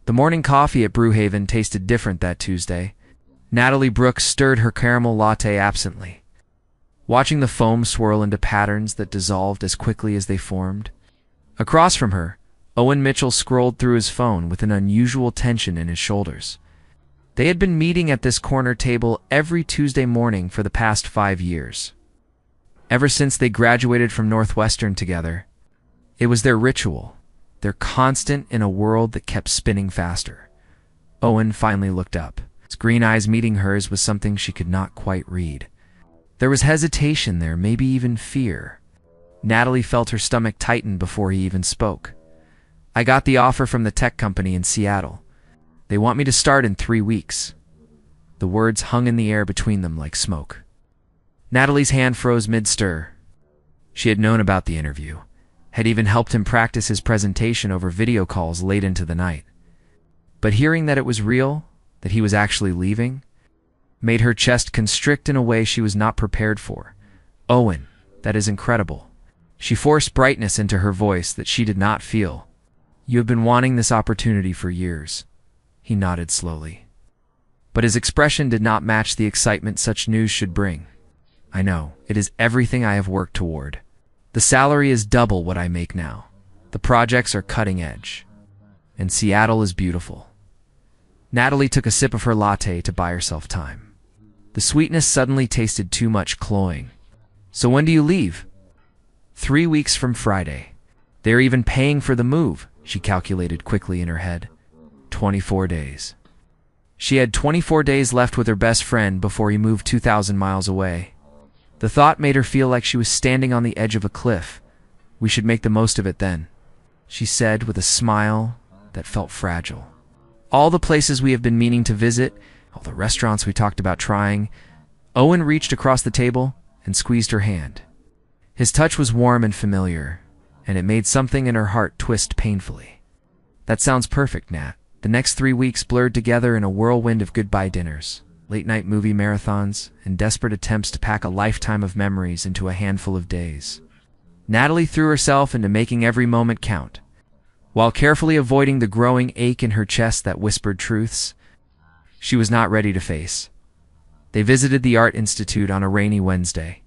The morning coffee at Brewhaven tasted different that Tuesday. Natalie Brooks stirred her caramel latte absently, watching the foam swirl into patterns that dissolved as quickly as they formed. Across from her, Owen Mitchell scrolled through his phone with an unusual tension in his shoulders. They had been meeting at this corner table every Tuesday morning for the past 5 years. Ever since they graduated from Northwestern together, it was their ritual, their constant in a world that kept spinning faster. Owen finally looked up. His green eyes meeting hers was something she could not quite read. There was hesitation there, maybe even fear. Natalie felt her stomach tighten before he even spoke. "I got the offer from the tech company in Seattle. They want me to start in 3 weeks." The words hung in the air between them like smoke. Natalie's hand froze mid-stir. She had known about the interview, had even helped him practice his presentation over video calls late into the night. But hearing that it was real, that he was actually leaving, made her chest constrict in a way she was not prepared for. "Owen, that is incredible." She forced brightness into her voice that she did not feel. "You have been wanting this opportunity for years." He nodded slowly. But his expression did not match the excitement such news should bring. "I know, it is everything I have worked toward. The salary is double what I make now. The projects are cutting edge. And Seattle is beautiful." Natalie took a sip of her latte to buy herself time. The sweetness suddenly tasted too much cloying. "So when do you leave?" 3 weeks from Friday. They're even paying for the move, she calculated quickly in her head. 24 days. She had 24 days left with her best friend before he moved 2,000 miles away. The thought made her feel like she was standing on the edge of a cliff. "We should make the most of it then," she said with a smile that felt fragile. "All the places we have been meaning to visit, all the restaurants we talked about trying." Owen reached across the table and squeezed her hand. His touch was warm and familiar, and it made something in her heart twist painfully. "That sounds perfect, Nat." The next 3 weeks blurred together in a whirlwind of goodbye dinners, late-night movie marathons, and desperate attempts to pack a lifetime of memories into a handful of days. Natalie threw herself into making every moment count, while carefully avoiding the growing ache in her chest that whispered truths she was not ready to face. They visited the Art Institute on a rainy Wednesday.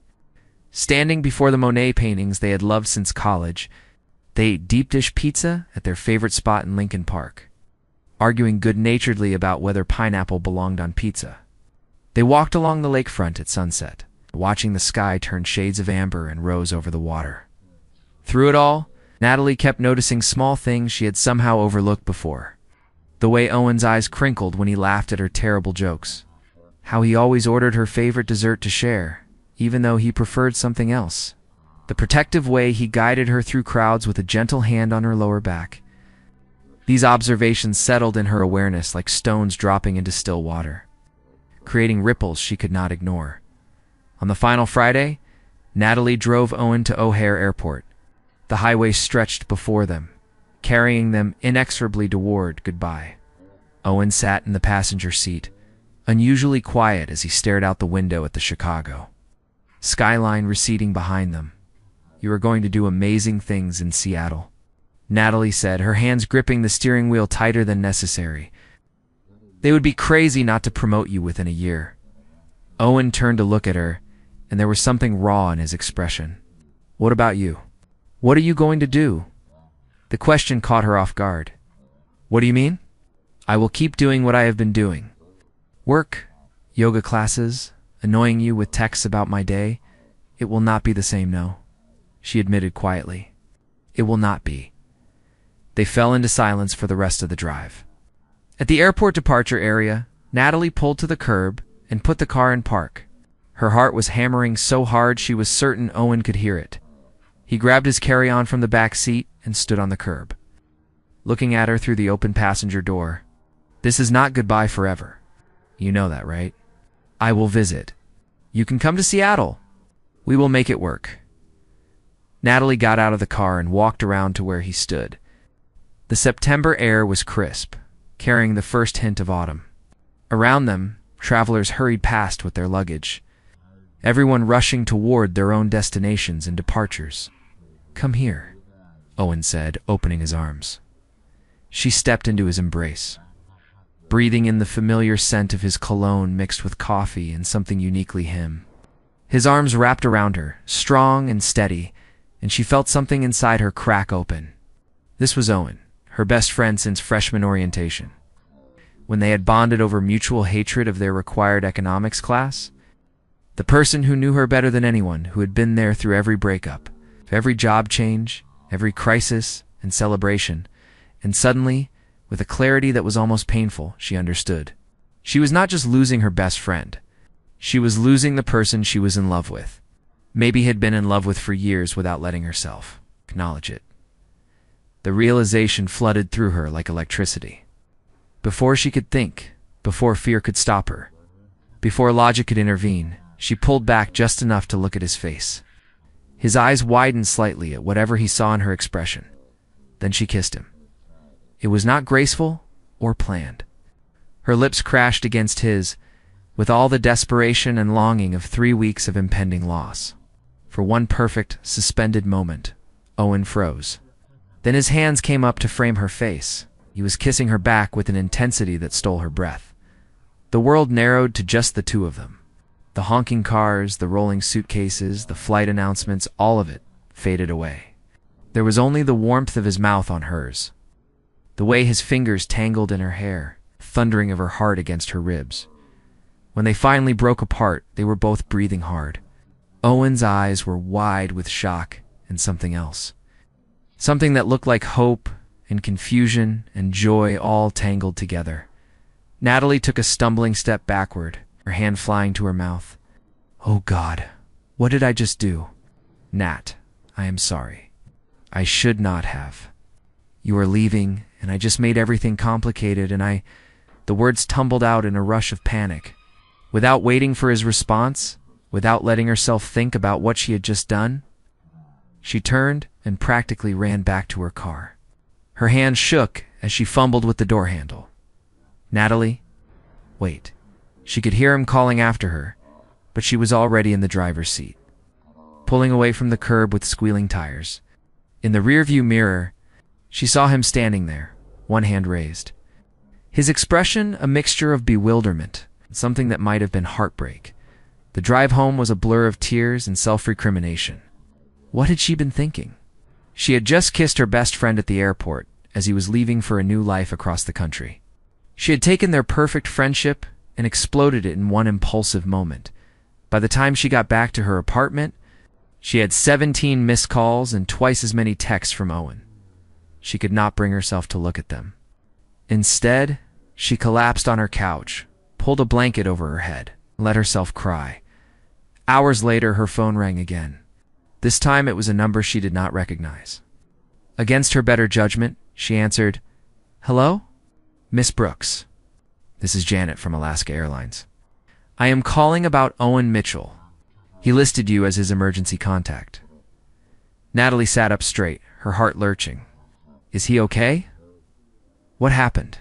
Standing before the Monet paintings they had loved since college, they ate deep-dish pizza at their favorite spot in Lincoln Park, arguing good-naturedly about whether pineapple belonged on pizza. They walked along the lakefront at sunset, watching the sky turn shades of amber and rose over the water. Through it all, Natalie kept noticing small things she had somehow overlooked before. The way Owen's eyes crinkled when he laughed at her terrible jokes. How he always ordered her favorite dessert to share, even though he preferred something else. The protective way he guided her through crowds with a gentle hand on her lower back. These observations settled in her awareness like stones dropping into still water, creating ripples she could not ignore. On the final Friday, Natalie drove Owen to O'Hare Airport. The highway stretched before them, carrying them inexorably toward goodbye. Owen sat in the passenger seat, unusually quiet as he stared out the window at the Chicago skyline receding behind them. "You are going to do amazing things in Seattle," Natalie said, her hands gripping the steering wheel tighter than necessary. "They would be crazy not to promote you within a year." Owen turned to look at her, and there was something raw in his expression. "What about you? What are you going to do?" The question caught her off guard. "What do you mean?" "I will keep doing what I have been doing. Work, yoga classes, annoying you with texts about my day. It will not be the same, no," she admitted quietly. "It will not be." They fell into silence for the rest of the drive. At the airport departure area, Natalie pulled to the curb and put the car in park. Her heart was hammering so hard she was certain Owen could hear it. He grabbed his carry-on from the back seat and stood on the curb, looking at her through the open passenger door. "This is not goodbye forever. You know that, right? I will visit. You can come to Seattle. We will make it work." Natalie got out of the car and walked around to where he stood. The September air was crisp, carrying the first hint of autumn. Around them, travelers hurried past with their luggage, everyone rushing toward their own destinations and departures. "Come here," Owen said, opening his arms. She stepped into his embrace, breathing in the familiar scent of his cologne mixed with coffee and something uniquely him. His arms wrapped around her, strong and steady, and she felt something inside her crack open. This was Owen, her best friend since freshman orientation. When they had bonded over mutual hatred of their required economics class, the person who knew her better than anyone, who had been there through every breakup, every job change, every crisis and celebration, and suddenly, with a clarity that was almost painful, she understood. She was not just losing her best friend. She was losing the person she was in love with. Maybe had been in love with for years without letting herself acknowledge it. The realization flooded through her like electricity. Before she could think, before fear could stop her, before logic could intervene, she pulled back just enough to look at his face. His eyes widened slightly at whatever he saw in her expression. Then she kissed him. It was not graceful or planned. Her lips crashed against his, with all the desperation and longing of 3 weeks of impending loss. For one perfect, suspended moment, Owen froze. Then his hands came up to frame her face. He was kissing her back with an intensity that stole her breath. The world narrowed to just the two of them. The honking cars, the rolling suitcases, the flight announcements, all of it faded away. There was only the warmth of his mouth on hers, the way his fingers tangled in her hair, thundering of her heart against her ribs. When they finally broke apart, they were both breathing hard. Owen's eyes were wide with shock and something else. Something that looked like hope and confusion and joy all tangled together. Natalie took a stumbling step backward, her hand flying to her mouth. "Oh God, what did I just do? Nat, I am sorry. I should not have. You are leaving, and I just made everything complicated, and The words tumbled out in a rush of panic. Without waiting for his response, without letting herself think about what she had just done, she turned and practically ran back to her car. Her hand shook as she fumbled with the door handle. "Natalie, wait." She could hear him calling after her, but she was already in the driver's seat, pulling away from the curb with squealing tires. In the rearview mirror, she saw him standing there, one hand raised. His expression a mixture of bewilderment, something that might have been heartbreak. The drive home was a blur of tears and self-recrimination. What had she been thinking? She had just kissed her best friend at the airport as he was leaving for a new life across the country. She had taken their perfect friendship and exploded it in one impulsive moment. By the time she got back to her apartment, she had 17 missed calls and twice as many texts from Owen. She could not bring herself to look at them. Instead, she collapsed on her couch, pulled a blanket over her head, and let herself cry. Hours later, her phone rang again. This time it was a number she did not recognize. Against her better judgment, she answered, "Hello? Miss Brooks. This is Janet from Alaska Airlines. I am calling about Owen Mitchell. He listed you as his emergency contact." Natalie sat up straight, her heart lurching. "Is he okay? What happened?"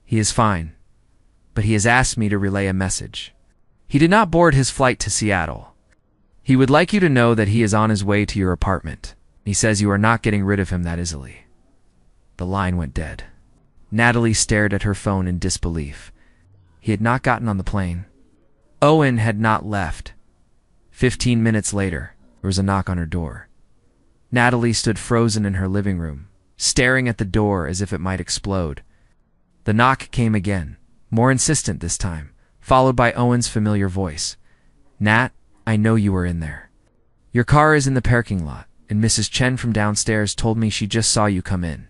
"He is fine, but he has asked me to relay a message. He did not board his flight to Seattle. He would like you to know that he is on his way to your apartment. He says you are not getting rid of him that easily." The line went dead. Natalie stared at her phone in disbelief. He had not gotten on the plane. Owen had not left. 15 minutes later, there was a knock on her door. Natalie stood frozen in her living room, staring at the door as if it might explode. The knock came again, more insistent this time, followed by Owen's familiar voice. "Nat, I know you are in there. Your car is in the parking lot, and Mrs. Chen from downstairs told me she just saw you come in."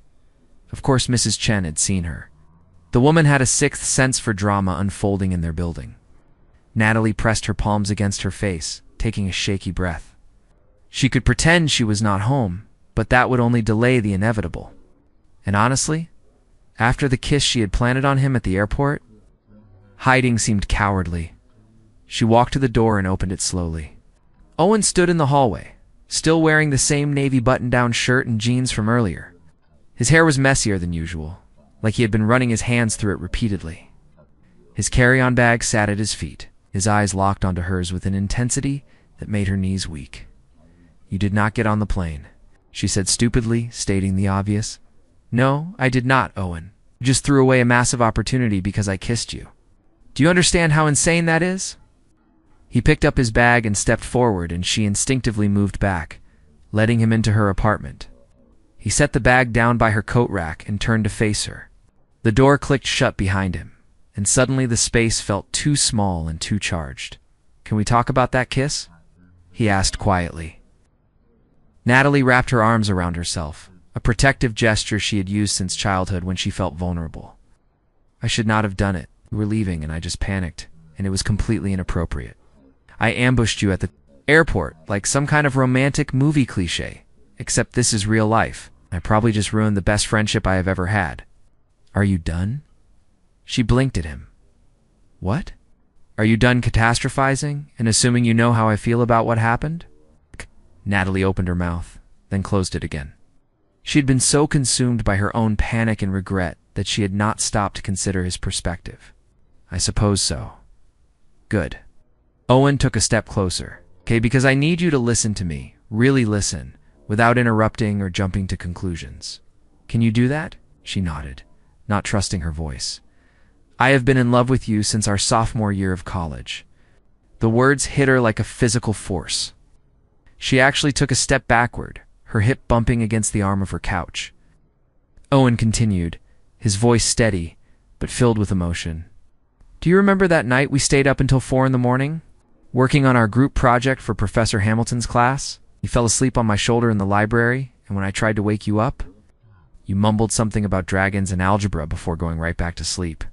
Of course, Mrs. Chen had seen her. The woman had a sixth sense for drama unfolding in their building. Natalie pressed her palms against her face, taking a shaky breath. She could pretend she was not home, but that would only delay the inevitable. And honestly, after the kiss she had planted on him at the airport, hiding seemed cowardly. She walked to the door and opened it slowly. Owen stood in the hallway, still wearing the same navy button-down shirt and jeans from earlier. His hair was messier than usual, like he had been running his hands through it repeatedly. His carry-on bag sat at his feet, his eyes locked onto hers with an intensity that made her knees weak. "You did not get on the plane," she said stupidly, stating the obvious. No, I did not, Owen. I just threw away a massive opportunity because I kissed you. Do you understand how insane that is? He picked up his bag and stepped forward, and she instinctively moved back, letting him into her apartment. He set the bag down by her coat rack and turned to face her. The door clicked shut behind him, and suddenly the space felt too small and too charged. Can we talk about that kiss? He asked quietly. Natalie wrapped her arms around herself, a protective gesture she had used since childhood when she felt vulnerable. I should not have done it. We were leaving and I just panicked, and it was completely inappropriate. I ambushed you at the airport like some kind of romantic movie cliche, except this is real life. I probably just ruined the best friendship I have ever had. Are you done? She blinked at him. What? Are you done catastrophizing and assuming you know how I feel about what happened? Natalie opened her mouth, then closed it again. She had been so consumed by her own panic and regret that she had not stopped to consider his perspective. I suppose so. Good. Owen took a step closer. Okay, because I need you to listen to me, really listen, without interrupting or jumping to conclusions. Can you do that? She nodded, not trusting her voice. I have been in love with you since our sophomore year of college. The words hit her like a physical force. She actually took a step backward, her hip bumping against the arm of her couch. Owen continued, his voice steady, but filled with emotion. Do you remember that night we stayed up until 4 in the morning, working on our group project for Professor Hamilton's class? You fell asleep on my shoulder in the library, and when I tried to wake you up, you mumbled something about dragons and algebra before going right back to sleep.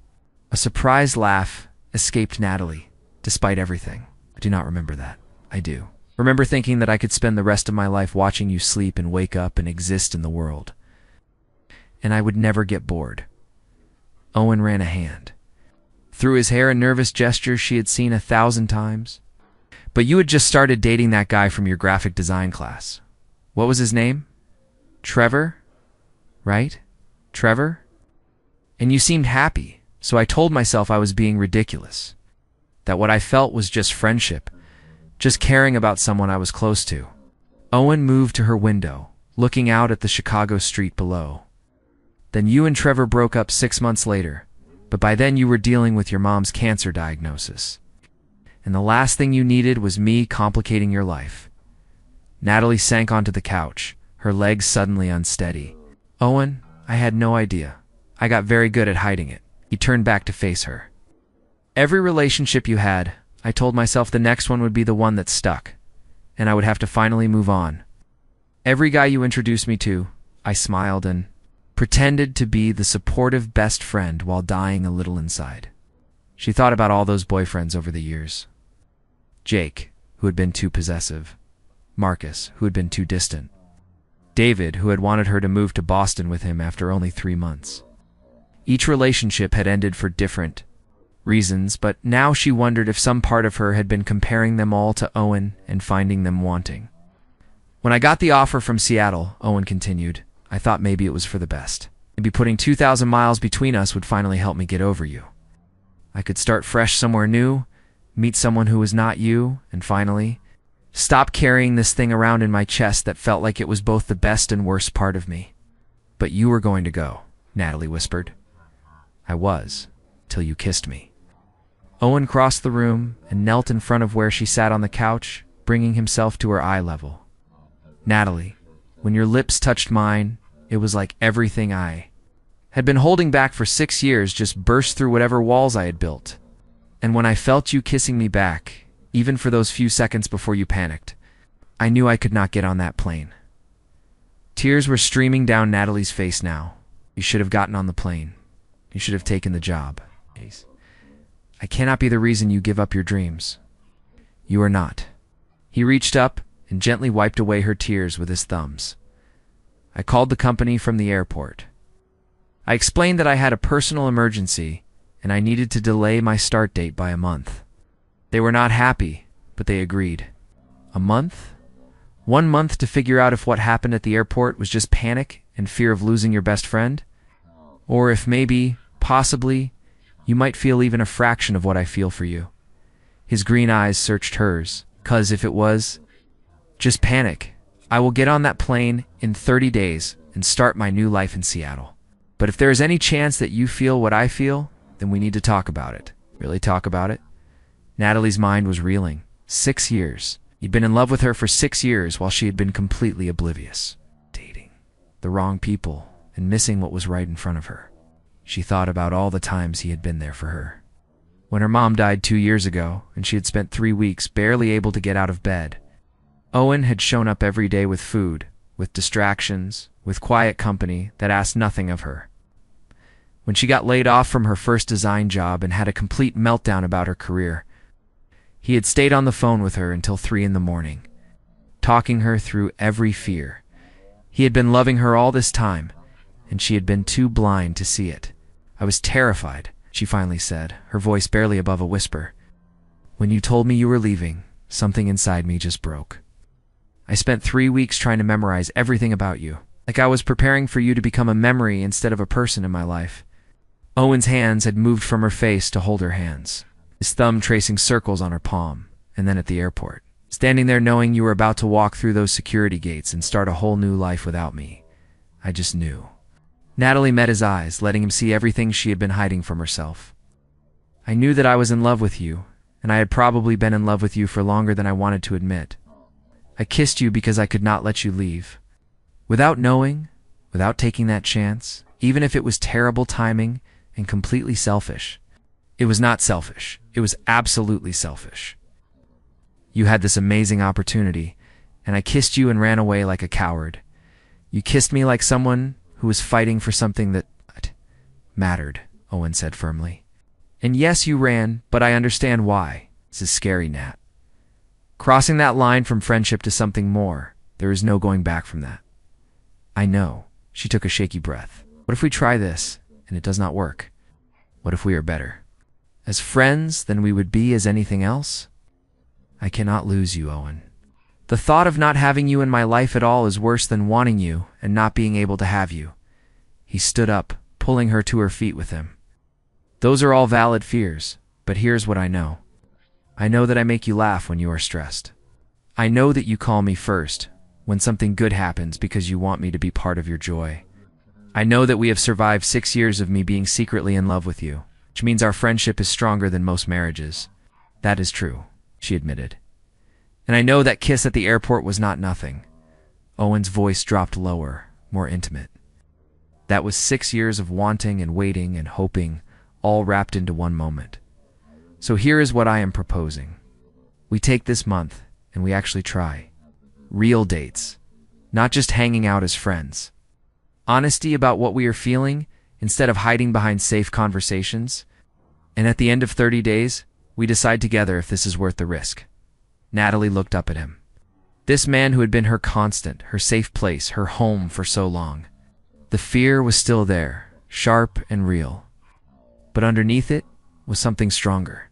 A surprised laugh escaped Natalie, despite everything. I do not remember that. I do. Remember thinking that I could spend the rest of my life watching you sleep and wake up and exist in the world. And I would never get bored. Owen ran a hand through his hair, a nervous gesture she had seen 1,000 times. But you had just started dating that guy from your graphic design class. What was his name? Trevor? Right? Trevor? And you seemed happy, so I told myself I was being ridiculous. That what I felt was just friendship, just caring about someone I was close to. Owen moved to her window, looking out at the Chicago street below. Then you and Trevor broke up 6 months later, but by then you were dealing with your mom's cancer diagnosis. And the last thing you needed was me complicating your life. Natalie sank onto the couch, her legs suddenly unsteady. Owen, I had no idea. I got very good at hiding it. He turned back to face her. Every relationship you had, I told myself the next one would be the one that stuck, and I would have to finally move on. Every guy you introduced me to, I smiled and pretended to be the supportive best friend while dying a little inside. She thought about all those boyfriends over the years. Jake, who had been too possessive. Marcus, who had been too distant. David, who had wanted her to move to Boston with him after only 3 months. Each relationship had ended for different reasons, but now she wondered if some part of her had been comparing them all to Owen and finding them wanting. When I got the offer from Seattle, Owen continued, I thought maybe it was for the best. Maybe putting 2,000 miles between us would finally help me get over you. I could start fresh somewhere new, meet someone who was not you, and finally, stop carrying this thing around in my chest that felt like it was both the best and worst part of me. But you were going to go, Natalie whispered. I was, till you kissed me. Owen crossed the room and knelt in front of where she sat on the couch, bringing himself to her eye level. Natalie, when your lips touched mine, it was like everything I had been holding back for 6 years just burst through whatever walls I had built. And when I felt you kissing me back, even for those few seconds before you panicked, I knew I could not get on that plane. Tears were streaming down Natalie's face now. You should have gotten on the plane. You should have taken the job. I cannot be the reason you give up your dreams. You are not. He reached up and gently wiped away her tears with his thumbs. I called the company from the airport. I explained that I had a personal emergency and I needed to delay my start date by a month. They were not happy, but they agreed. A month? 1 month to figure out if what happened at the airport was just panic and fear of losing your best friend? Or if maybe, possibly, you might feel even a fraction of what I feel for you. His green eyes searched hers, 'cause if it was just panic, I will get on that plane in 30 days, and start my new life in Seattle. But if there is any chance that you feel what I feel, then we need to talk about it. Really talk about it? Natalie's mind was reeling. 6 years. He'd been in love with her for 6 years while she had been completely oblivious. Dating the wrong people and missing what was right in front of her. She thought about all the times he had been there for her. When her mom died 2 years ago and she had spent 3 weeks barely able to get out of bed, Owen had shown up every day with food, with distractions, with quiet company that asked nothing of her. When she got laid off from her first design job and had a complete meltdown about her career, he had stayed on the phone with her until 3 in the morning, talking her through every fear. He had been loving her all this time, and she had been too blind to see it. "I was terrified," she finally said, her voice barely above a whisper. "When you told me you were leaving, something inside me just broke. I spent 3 weeks trying to memorize everything about you, like I was preparing for you to become a memory instead of a person in my life." Owen's hands had moved from her face to hold her hands, his thumb tracing circles on her palm, and then at the airport. "Standing there knowing you were about to walk through those security gates and start a whole new life without me. I just knew." Natalie met his eyes, letting him see everything she had been hiding from herself. "I knew that I was in love with you, and I had probably been in love with you for longer than I wanted to admit. I kissed you because I could not let you leave. Without knowing, without taking that chance, even if it was terrible timing and completely selfish. It was not selfish. It was absolutely selfish. You had this amazing opportunity, and I kissed you and ran away like a coward. You kissed me like someone who was fighting for something that mattered," Owen said firmly. "And yes, you ran, but I understand why. This is scary, Nat. Crossing that line from friendship to something more, there is no going back from that." "I know." She took a shaky breath. "What if we try this, and it does not work? What if we are better as friends than we would be as anything else? I cannot lose you, Owen. The thought of not having you in my life at all is worse than wanting you and not being able to have you." He stood up, pulling her to her feet with him. "Those are all valid fears, but here's what I know. I know that I make you laugh when you are stressed. I know that you call me first when something good happens because you want me to be part of your joy. I know that we have survived 6 years of me being secretly in love with you, which means our friendship is stronger than most marriages." "That is true," she admitted. "And I know that kiss at the airport was not nothing." Owen's voice dropped lower, more intimate. "That was 6 years of wanting and waiting and hoping, all wrapped into one moment. So here is what I am proposing. We take this month, and we actually try. Real dates, not just hanging out as friends. Honesty about what we are feeling, instead of hiding behind safe conversations. And at the end of 30 days, we decide together if this is worth the risk." Natalie looked up at him. This man who had been her constant, her safe place, her home for so long. The fear was still there, sharp and real. But underneath it was something stronger.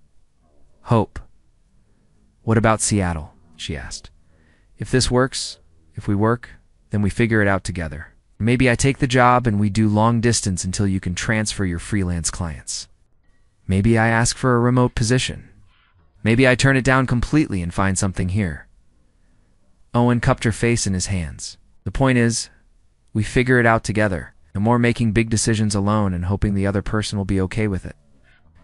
Hope. "What about Seattle?" she asked. "If this works, if we work, then we figure it out together. Maybe I take the job and we do long distance until you can transfer your freelance clients. Maybe I ask for a remote position. Maybe I turn it down completely and find something here." Owen cupped her face in his hands. "The point is, we figure it out together. No more making big decisions alone and hoping the other person will be okay with it."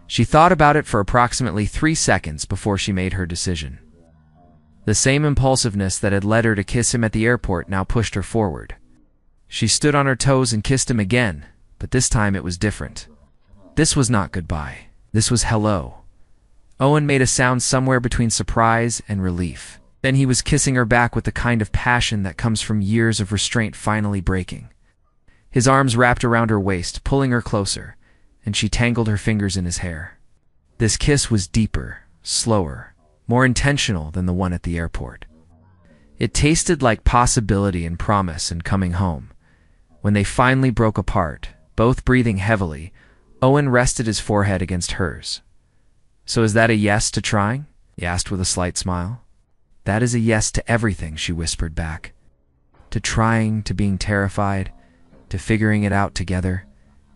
She thought about it for approximately 3 seconds before she made her decision. The same impulsiveness that had led her to kiss him at the airport now pushed her forward. She stood on her toes and kissed him again, but this time it was different. This was not goodbye. This was hello. Owen made a sound somewhere between surprise and relief. Then he was kissing her back with the kind of passion that comes from years of restraint finally breaking. His arms wrapped around her waist, pulling her closer, and she tangled her fingers in his hair. This kiss was deeper, slower, more intentional than the one at the airport. It tasted like possibility and promise and coming home. When they finally broke apart, both breathing heavily, Owen rested his forehead against hers. "So is that a yes to trying?" he asked with a slight smile. "That is a yes to everything," she whispered back. "To trying, to being terrified, to figuring it out together."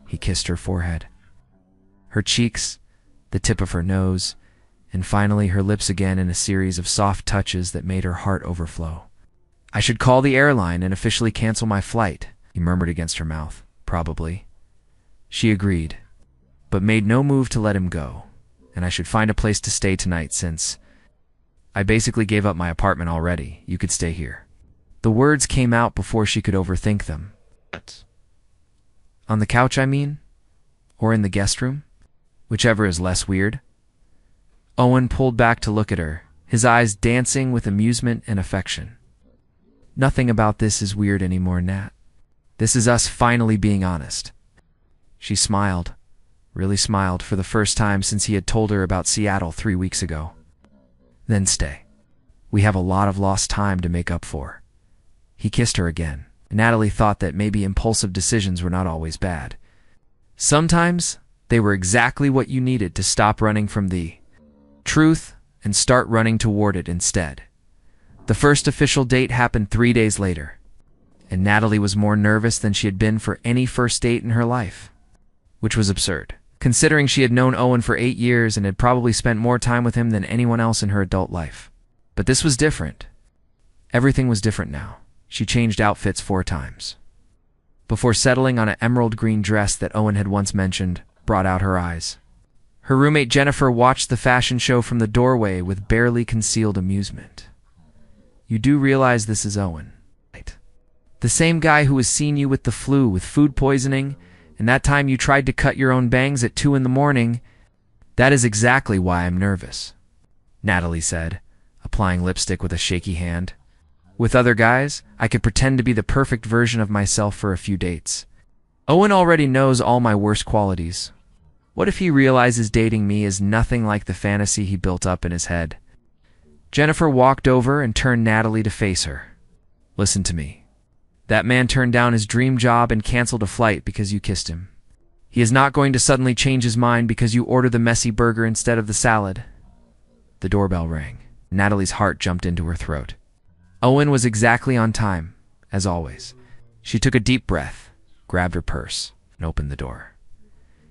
He kissed her forehead, her cheeks, the tip of her nose, and finally her lips again in a series of soft touches that made her heart overflow. "I should call the airline and officially cancel my flight. he murmured against her mouth. Probably. She agreed, but made no move to let him go, and I should find a place to stay tonight since I basically gave up my apartment already. You could stay here. The words came out before she could overthink them. On the couch, I mean? Or in the guest room? Whichever is less weird. Owen pulled back to look at her, his eyes dancing with amusement and affection. Nothing about this is weird anymore, Nat. This is us finally being honest. She smiled, really smiled for the first time since he had told her about Seattle 3 weeks ago. Then stay. We have a lot of lost time to make up for. He kissed her again. Natalie thought that maybe impulsive decisions were not always bad. Sometimes they were exactly what you needed to stop running from the truth and start running toward it instead. The first official date happened 3 days later, and Natalie was more nervous than she had been for any first date in her life, which was absurd, considering she had known Owen for 8 years and had probably spent more time with him than anyone else in her adult life. But this was different. Everything was different now. She changed outfits 4 times before settling on an emerald green dress that Owen had once mentioned brought out her eyes. Her roommate Jennifer watched the fashion show from the doorway with barely concealed amusement. You do realize this is Owen, right? The same guy who has seen you with the flu, with food poisoning, and that time you tried to cut your own bangs at 2 in the morning. That is exactly why I'm nervous, Natalie said, applying lipstick with a shaky hand. With other guys, I could pretend to be the perfect version of myself for a few dates. Owen already knows all my worst qualities. What if he realizes dating me is nothing like the fantasy he built up in his head? Jennifer walked over and turned Natalie to face her. Listen to me. That man turned down his dream job and canceled a flight because you kissed him. He is not going to suddenly change his mind because you order the messy burger instead of the salad. The doorbell rang. Natalie's heart jumped into her throat. Owen was exactly on time, as always. She took a deep breath, grabbed her purse, and opened the door.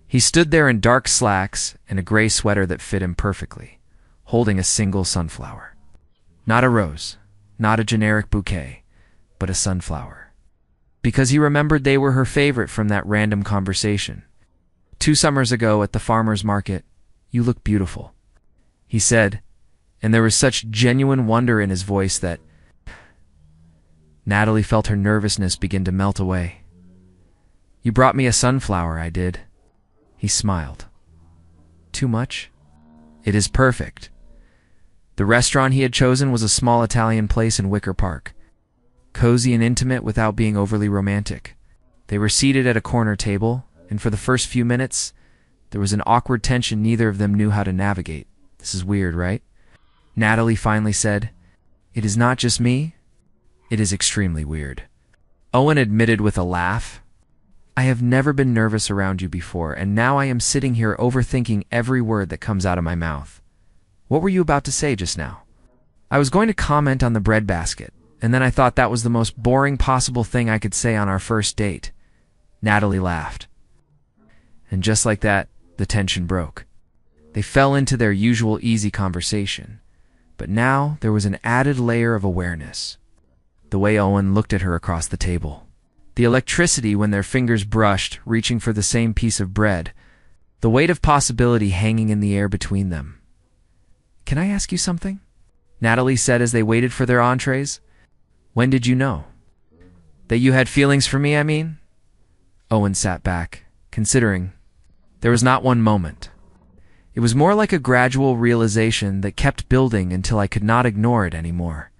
He stood there in dark slacks and a gray sweater that fit him perfectly, holding a single sunflower. Not a rose, not a generic bouquet, but a sunflower. Because he remembered they were her favorite from that random conversation. 2 summers ago at the farmer's market, "You look beautiful," he said, and there was such genuine wonder in his voice that Natalie felt her nervousness begin to melt away. "You brought me a sunflower, I did." He smiled. "Too much?" "It is perfect." The restaurant he had chosen was a small Italian place in Wicker Park. Cozy and intimate without being overly romantic. They were seated at a corner table, and for the first few minutes, there was an awkward tension neither of them knew how to navigate. "This is weird, right?" Natalie finally said, "It is not just me. It is extremely weird." Owen admitted with a laugh, "I have never been nervous around you before, and now I am sitting here overthinking every word that comes out of my mouth. What were you about to say just now?" "I was going to comment on the breadbasket, and then I thought that was the most boring possible thing I could say on our first date." Natalie laughed. And just like that, the tension broke. They fell into their usual easy conversation, but now there was an added layer of awareness. The way Owen looked at her across the table. The electricity when their fingers brushed, reaching for the same piece of bread. The weight of possibility hanging in the air between them. "Can I ask you something?" Natalie said as they waited for their entrees. "When did you know?" "That you had feelings for me, I mean?" Owen sat back, considering. There was not one moment. It was more like a gradual realization that kept building until I could not ignore it anymore.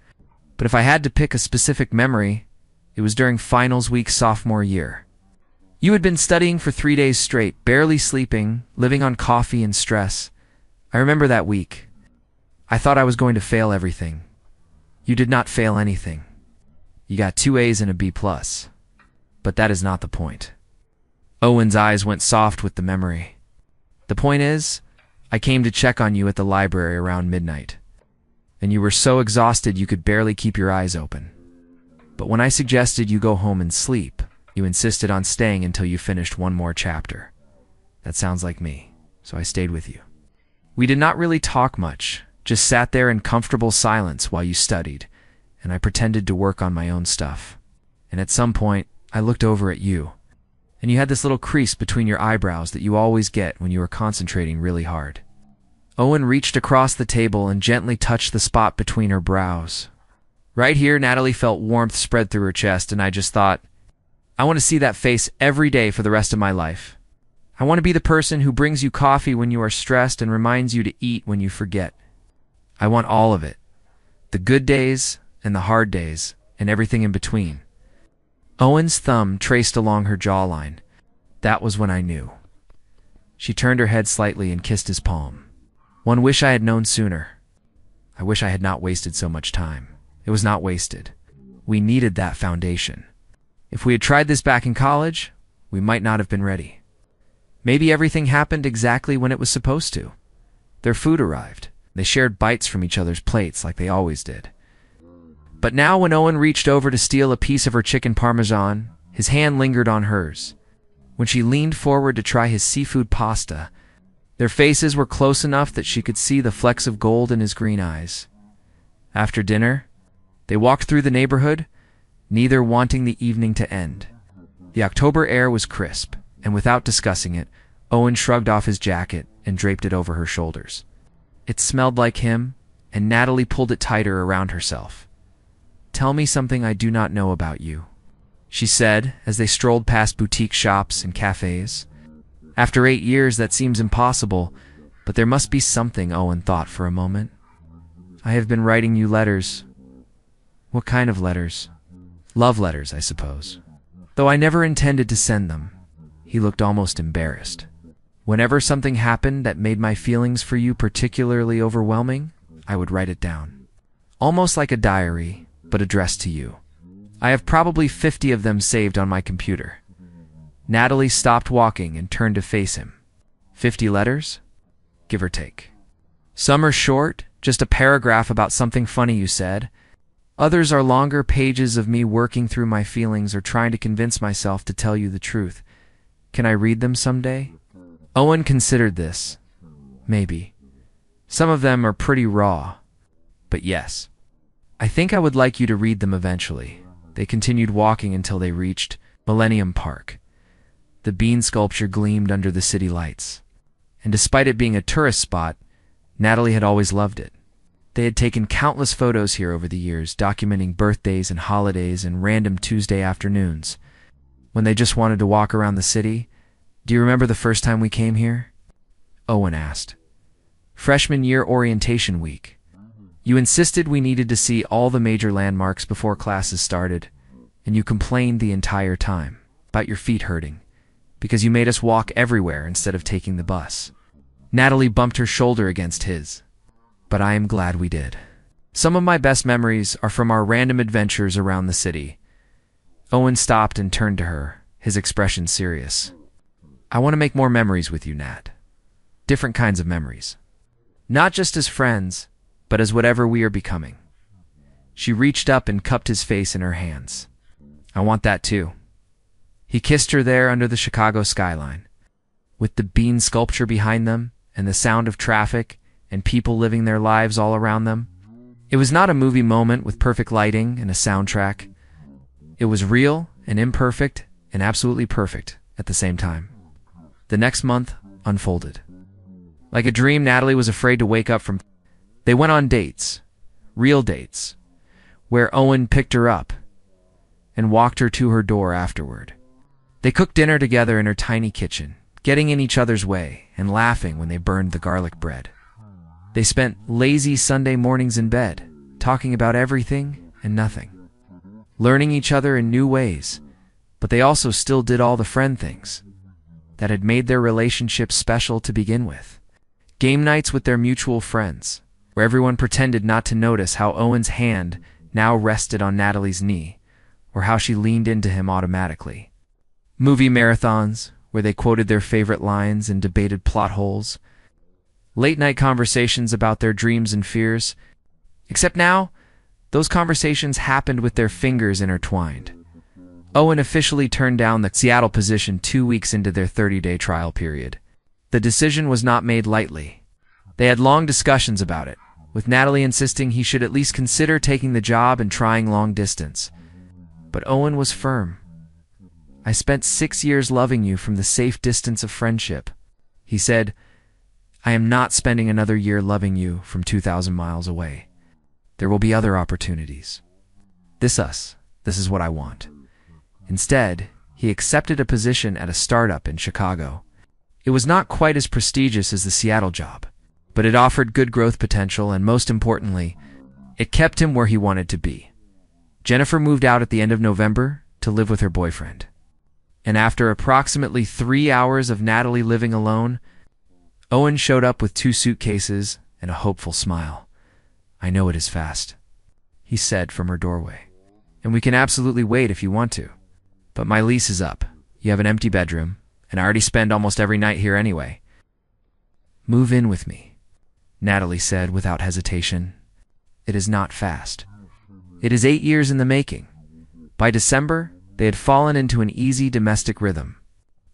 But if I had to pick a specific memory, it was during finals week sophomore year. You had been studying for 3 days straight, barely sleeping, living on coffee and stress. I remember that week. I thought I was going to fail everything. You did not fail anything. You got 2 A's and a B+. But that is not the point. Owen's eyes went soft with the memory. The point is, I came to check on you at the library around midnight, and you were so exhausted you could barely keep your eyes open. But when I suggested you go home and sleep, you insisted on staying until you finished one more chapter. That sounds like me, so I stayed with you. We did not really talk much, just sat there in comfortable silence while you studied, and I pretended to work on my own stuff. And at some point, I looked over at you, and you had this little crease between your eyebrows that you always get when you are concentrating really hard. Owen reached across the table and gently touched the spot between her brows. Right here, Natalie felt warmth spread through her chest, and I just thought, I want to see that face every day for the rest of my life. I want to be the person who brings you coffee when you are stressed and reminds you to eat when you forget. I want all of it. The good days and the hard days and everything in between. Owen's thumb traced along her jawline. That was when I knew. She turned her head slightly and kissed his palm. One wish I had known sooner. I wish I had not wasted so much time. It was not wasted. We needed that foundation. If we had tried this back in college, we might not have been ready. Maybe everything happened exactly when it was supposed to. Their food arrived. They shared bites from each other's plates like they always did. But now when Owen reached over to steal a piece of her chicken parmesan, his hand lingered on hers. When she leaned forward to try his seafood pasta, their faces were close enough that she could see the flecks of gold in his green eyes. After dinner, they walked through the neighborhood, neither wanting the evening to end. The October air was crisp, and without discussing it, Owen shrugged off his jacket and draped it over her shoulders. It smelled like him, and Natalie pulled it tighter around herself. "Tell me something I do not know about you," she said as they strolled past boutique shops and cafes. After 8 years, that seems impossible, but there must be something, Owen thought for a moment. "I have been writing you letters." "What kind of letters?" "Love letters, I suppose. Though I never intended to send them." He looked almost embarrassed. "Whenever something happened that made my feelings for you particularly overwhelming, I would write it down. Almost like a diary, but addressed to you. I have probably 50 of them saved on my computer." Natalie stopped walking and turned to face him. 50 letters? Give or take. Some are short, just a paragraph about something funny you said. Others are longer pages of me working through my feelings or trying to convince myself to tell you the truth. Can I read them someday? Owen considered this. Maybe. Some of them are pretty raw. But yes. I think I would like you to read them eventually. They continued walking until they reached Millennium Park. The bean sculpture gleamed under the city lights. And despite it being a tourist spot, Natalie had always loved it. They had taken countless photos here over the years, documenting birthdays and holidays and random Tuesday afternoons. When they just wanted to walk around the city, "Do you remember the first time we came here?" Owen asked. "Freshman year orientation week. You insisted we needed to see all the major landmarks before classes started, and you complained the entire time about your feet hurting, because you made us walk everywhere instead of taking the bus." Natalie bumped her shoulder against his. "But I am glad we did. Some of my best memories are from our random adventures around the city." Owen stopped and turned to her, his expression serious. "I want to make more memories with you, Nat. Different kinds of memories. Not just as friends, but as whatever we are becoming." She reached up and cupped his face in her hands. "I want that too." He kissed her there under the Chicago skyline, with the bean sculpture behind them and the sound of traffic and people living their lives all around them. It was not a movie moment with perfect lighting and a soundtrack. It was real and imperfect and absolutely perfect at the same time. The next month unfolded. Like a dream, Natalie was afraid to wake up from. They went on dates, real dates, where Owen picked her up and walked her to her door afterward. They cooked dinner together in her tiny kitchen, getting in each other's way and laughing when they burned the garlic bread. They spent lazy Sunday mornings in bed, talking about everything and nothing, learning each other in new ways, but they also still did all the friend things that had made their relationship special to begin with. Game nights with their mutual friends, where everyone pretended not to notice how Owen's hand now rested on Natalie's knee, or how she leaned into him automatically. Movie marathons, where they quoted their favorite lines and debated plot holes. Late-night conversations about their dreams and fears. Except now, those conversations happened with their fingers intertwined. Owen officially turned down the Seattle position 2 weeks into their 30-day trial period. The decision was not made lightly. They had long discussions about it, with Natalie insisting he should at least consider taking the job and trying long distance. But Owen was firm. I spent 6 years loving you from the safe distance of friendship. He said, I am not spending another year loving you from 2,000 miles away. There will be other opportunities. This is what I want. Instead, he accepted a position at a startup in Chicago. It was not quite as prestigious as the Seattle job, but it offered good growth potential, and most importantly, it kept him where he wanted to be. Jennifer moved out at the end of November to live with her boyfriend. And after approximately 3 hours of Natalie living alone, Owen showed up with 2 suitcases and a hopeful smile. I know it is fast, he said from her doorway. And we can absolutely wait if you want to. But my lease is up. You have an empty bedroom, and I already spend almost every night here anyway. Move in with me, Natalie said without hesitation. It is not fast. It is 8 years in the making. By December, they had fallen into an easy domestic rhythm.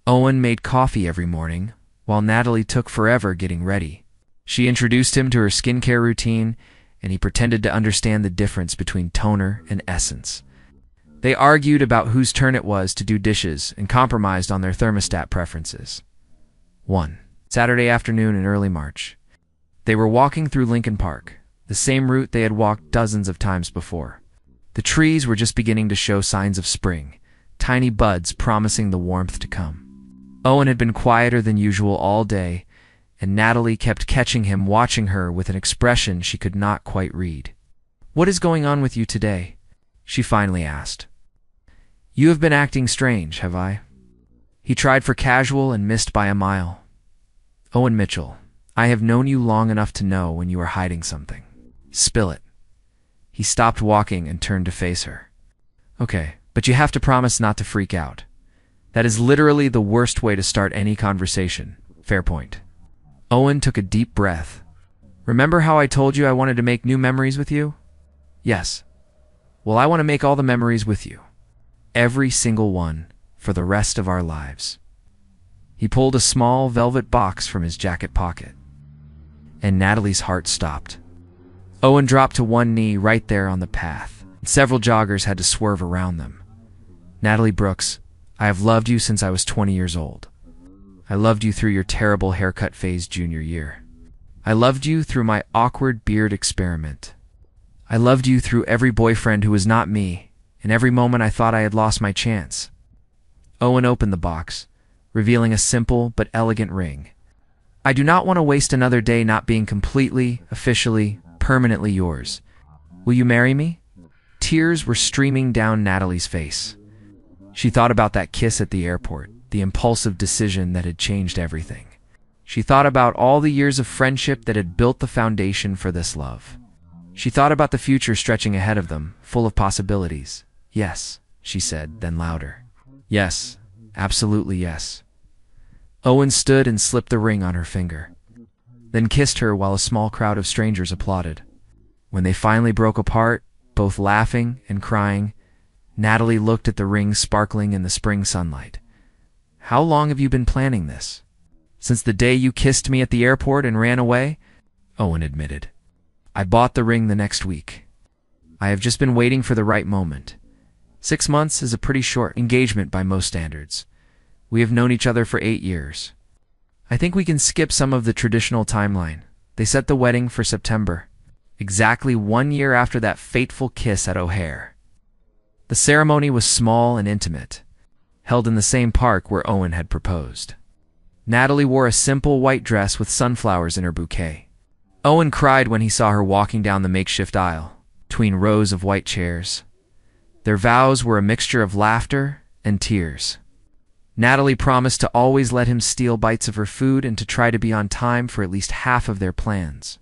Owen made coffee every morning, while Natalie took forever getting ready. She introduced him to her skincare routine, and he pretended to understand the difference between toner and essence. They argued about whose turn it was to do dishes and compromised on their thermostat preferences. 1. Saturday afternoon in early March. They were walking through Lincoln Park, the same route they had walked dozens of times before. The trees were just beginning to show signs of spring, tiny buds promising the warmth to come. Owen had been quieter than usual all day, and Natalie kept catching him watching her with an expression she could not quite read. What is going on with you today? She finally asked. You have been acting strange, have I? He tried for casual and missed by a mile. Owen Mitchell, I have known you long enough to know when you are hiding something. Spill it. He stopped walking and turned to face her. Okay, but you have to promise not to freak out. That is literally the worst way to start any conversation. Fair point. Owen took a deep breath. Remember how I told you I wanted to make new memories with you? Yes. Well, I want to make all the memories with you. Every single one, for the rest of our lives. He pulled a small velvet box from his jacket pocket, and Natalie's heart stopped. Owen dropped to one knee right there on the path, and several joggers had to swerve around them. Natalie Brooks, I have loved you since I was 20 years old. I loved you through your terrible haircut phase junior year. I loved you through my awkward beard experiment. I loved you through every boyfriend who was not me, and every moment I thought I had lost my chance. Owen opened the box, revealing a simple but elegant ring. I do not want to waste another day not being completely, officially, permanently yours. Will you marry me? Tears were streaming down Natalie's face. She thought about that kiss at the airport, the impulsive decision that had changed everything. She thought about all the years of friendship that had built the foundation for this love. She thought about the future stretching ahead of them, full of possibilities. Yes, she said, then louder. Yes, absolutely yes. Owen stood and slipped the ring on her finger, then kissed her while a small crowd of strangers applauded. When they finally broke apart, both laughing and crying, Natalie looked at the ring sparkling in the spring sunlight. How long have you been planning this? Since the day you kissed me at the airport and ran away? Owen admitted. I bought the ring the next week. I have just been waiting for the right moment. 6 months is a pretty short engagement by most standards. We have known each other for 8 years. I think we can skip some of the traditional timeline. They set the wedding for September, exactly 1 year after that fateful kiss at O'Hare. The ceremony was small and intimate, held in the same park where Owen had proposed. Natalie wore a simple white dress with sunflowers in her bouquet. Owen cried when he saw her walking down the makeshift aisle, between rows of white chairs. Their vows were a mixture of laughter and tears. Natalie promised to always let him steal bites of her food and to try to be on time for at least half of their plans.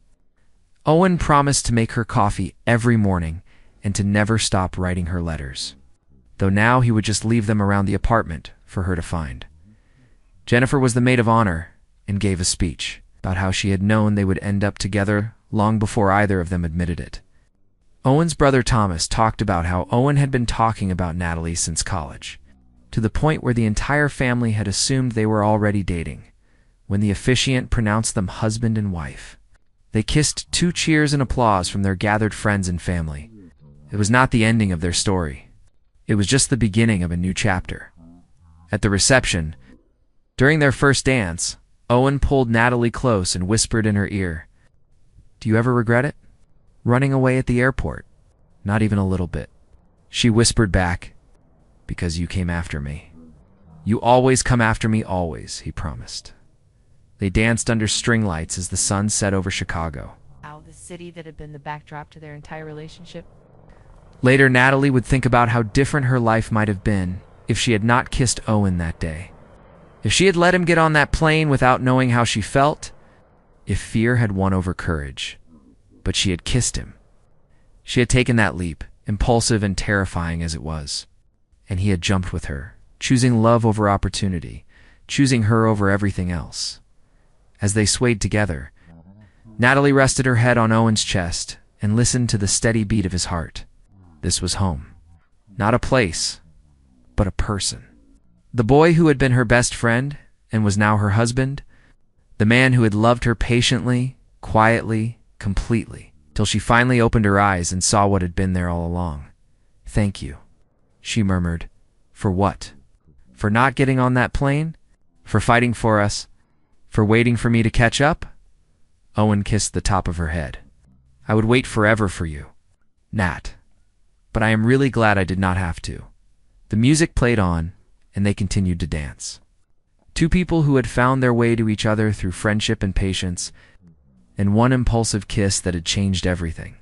Owen promised to make her coffee every morning and to never stop writing her letters, though now he would just leave them around the apartment for her to find. Jennifer was the maid of honor and gave a speech about how she had known they would end up together long before either of them admitted it. Owen's brother Thomas talked about how Owen had been talking about Natalie since college, to the point where the entire family had assumed they were already dating, when the officiant pronounced them husband and wife. They kissed 2 cheers and applause from their gathered friends and family. It was not the ending of their story. It was just the beginning of a new chapter. At the reception, during their first dance, Owen pulled Natalie close and whispered in her ear, "Do you ever regret it? Running away at the airport?" "Not even a little bit." She whispered back, "Because you came after me." "You always come after me, always," he promised. They danced under string lights as the sun set over Chicago. The city that had been the backdrop to their entire relationship. Later, Natalie would think about how different her life might have been if she had not kissed Owen that day. If she had let him get on that plane without knowing how she felt, if fear had won over courage. But she had kissed him. She had taken that leap, impulsive and terrifying as it was. And he had jumped with her, choosing love over opportunity, choosing her over everything else. As they swayed together, Natalie rested her head on Owen's chest and listened to the steady beat of his heart. This was home. Not a place, but a person. The boy who had been her best friend and was now her husband. The man who had loved her patiently, quietly, completely, till she finally opened her eyes and saw what had been there all along. "Thank you," she murmured. "For what? For not getting on that plane? For fighting for us? For waiting for me to catch up?" Owen kissed the top of her head. "I would wait forever for you, Nat. But I am really glad I did not have to." The music played on, and they continued to dance. Two people who had found their way to each other through friendship and patience, and one impulsive kiss that had changed everything.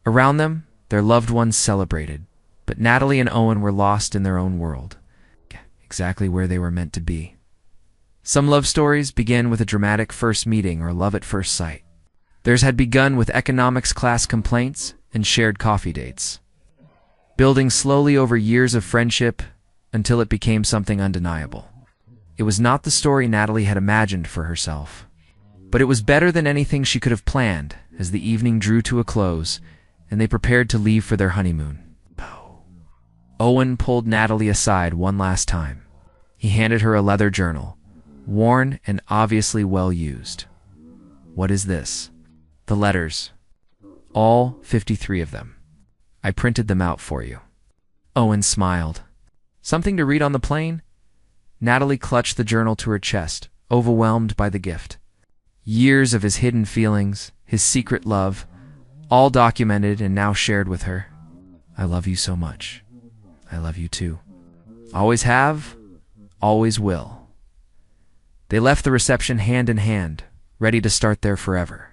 Around them, their loved ones celebrated, but Natalie and Owen were lost in their own world, exactly where they were meant to be. Some love stories begin with a dramatic first meeting or love at first sight. Theirs had begun with economics class complaints and shared coffee dates, building slowly over years of friendship until it became something undeniable. It was not the story Natalie had imagined for herself, but it was better than anything she could have planned as the evening drew to a close and they prepared to leave for their honeymoon. Owen pulled Natalie aside one last time. He handed her a leather journal, worn and obviously well used. "What is this?" "The letters. All 53 of them. I printed them out for you." Owen smiled. "Something to read on the plane?" Natalie clutched the journal to her chest, overwhelmed by the gift. Years of his hidden feelings, his secret love, all documented and now shared with her. "I love you so much. I love you too. Always have, always will." They left the reception hand in hand, ready to start there forever.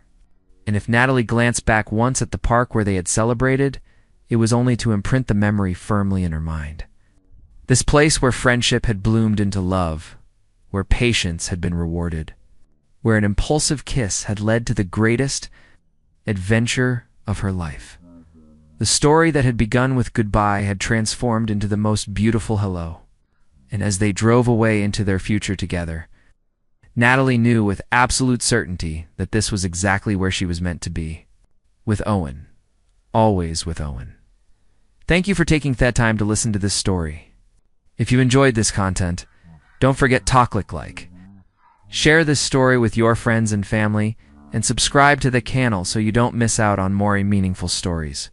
And if Natalie glanced back once at the park where they had celebrated, it was only to imprint the memory firmly in her mind. This place where friendship had bloomed into love, where patience had been rewarded, where an impulsive kiss had led to the greatest adventure of her life. The story that had begun with goodbye had transformed into the most beautiful hello. And as they drove away into their future together, Natalie knew with absolute certainty that this was exactly where she was meant to be. With Owen. Always with Owen. Thank you for taking that time to listen to this story. If you enjoyed this content, don't forget to click like. Share this story with your friends and family, and subscribe to the channel so you don't miss out on more meaningful stories.